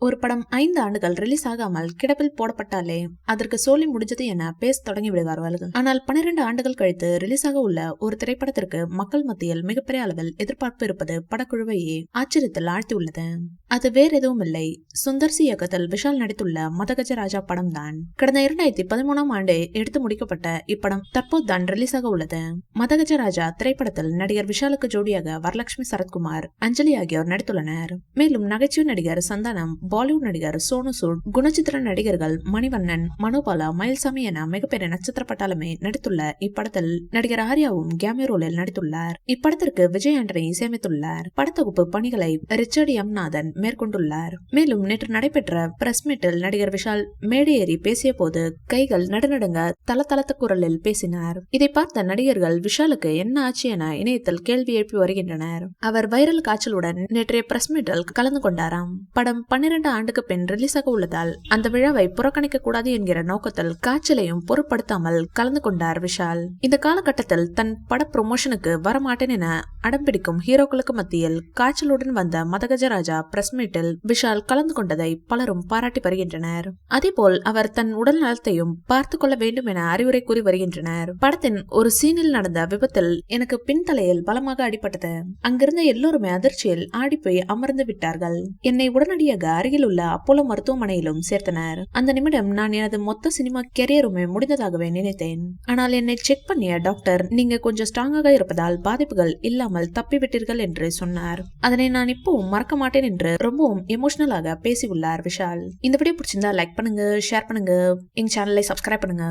ஒரு படம் 5 ஆண்டுகள் ரிலீஸ் ஆகாமல் கிடப்பில் போடப்பட்டாலே அதற்கு சோலி முடிஞ்சது என பேச தொடங்கி விடுவார்கள். ஆனால் 12 ஆண்டுகள் கழித்து ரிலீஸ் ஆக உள்ள ஒரு திரைப்படத்திற்கு மக்கள் மத்தியில் மிகப்பெரிய அளவில் எதிர்பார்ப்பு இருப்பது படக்குழுவையே ஆச்சரியத்தில் ஆழ்த்தியுள்ளது. அது வேற எதுவும் இல்லை, சுந்தர்சி இயக்கத்தில் விஷால் நடித்துள்ள மதகஜராஜா படம் தான். கடந்த 2013ஆம் ஆண்டு எடுத்து முடிக்கப்பட்ட இப்படம் தற்போது தான் ரிலீஸ் ஆக உள்ளது. மதகஜராஜா திரைப்படத்தில் நடிகர் விஷாலுக்கு ஜோடியாக வரலட்சுமி சரத்குமார், அஞ்சலி ஆகியோர் நடித்துள்ளனர். மேலும் நகைச்சுவை நடிகர் சந்தானம், பாலிவுட் நடிகர் சோனு சூட், குணச்சித்திர நடிகர்கள் மணிவண்ணன், மனோபாலா, மயில்சாமி என மிகப்பெரிய நட்சத்திர பட்டாளமே நடித்துள்ள இப்படத்தில் நடிகர் ஆர்யாவும் கேமியோ ரோலில் நடித்துள்ளார். இப்படத்திற்கு விஜய் ஆண்டனி இசையமைத்துள்ளார். படத்தொகுப்பு பணிகளை ரிச்சர்ட் எம் நாதன் மேற்கொண்டுள்ளார். மேலும் நேற்று நடைபெற்ற பிரஸ் மீட்டில் நடிகர் விஷால் மேடை ஏறி பேசிய போது கைகள் நடுநடுங்க தளதளத்த குரலில் பேசினார். இதை பார்த்த நடிகர்கள் விஷாலுக்கு என்ன ஆச்சு என இணையத்தில் கேள்வி எழுப்பி வருகின்றனர். அவர் வைரல் காய்ச்சலுடன் நேற்றைய பிரஸ் மீட்டில் கலந்து கொண்டாராம். படம் 12 ஆண்டுக்கு பின் ரிலீஸ் ஆக உள்ளதால் அந்த விழாவை புறக்கணிக்க கூடாது என்கிற நோக்கத்தில் காய்ச்சலையும் பொருட்படுத்தாமல் கலந்து கொண்டார் விஷால். இந்த காலகட்டத்தில் தன் பட ப்ரொமோஷனுக்கு வரமாட்டேன் என அடம்பிடிக்கும் ஹீரோக்களுக்கு மத்தியில் காய்ச்சலுடன் வந்த மதகஜராஜா பிரஸ் மீட்டில் விஷால் கலந்து கொண்டதை பலரும் பாராட்டி வருகின்றனர். அதேபோல் அவர் தன் உடல் நலத்தையும் பார்த்து கொள்ள வேண்டும் என அறிவுரை கூறி வருகின்றனர். படத்தின் ஒரு சீனில் நடந்த விபத்தில் எனக்கு பின்தலையில் பலமாக அடிபட்டது. அங்கிருந்த எல்லோருமே அதிர்ச்சியில் ஆடிப்போய் அமர்ந்து விட்டார்கள். என்னை உடனடியாக அருகில் உள்ள அப்போலோ மருத்துவமனையிலும் சேர்த்தனர். அந்த நிமிடம் நான் எனது மொத்த சினிமா கெரியருமே முடிந்ததாகவே நினைத்தேன். ஆனால் என்னை செக் பண்ணிய டாக்டர், நீங்க கொஞ்சம் ஸ்ட்ராங்காக இருப்பதால் பாதிப்புகள் இல்லாமல் தப்பிவிட்டீர்கள் என்று சொன்னார். அதனை நான் இப்பவும் மறக்க மாட்டேன் என்று ரொம்பவும் எமோஷனலாக பேசியுள்ளார் விஷால். இந்த வீடியோ பிடிச்சிருந்தா லைக் பண்ணுங்க, ஷேர் பண்ணுங்க, எங்க சேனலை சப்ஸ்கிரைப் பண்ணுங்க.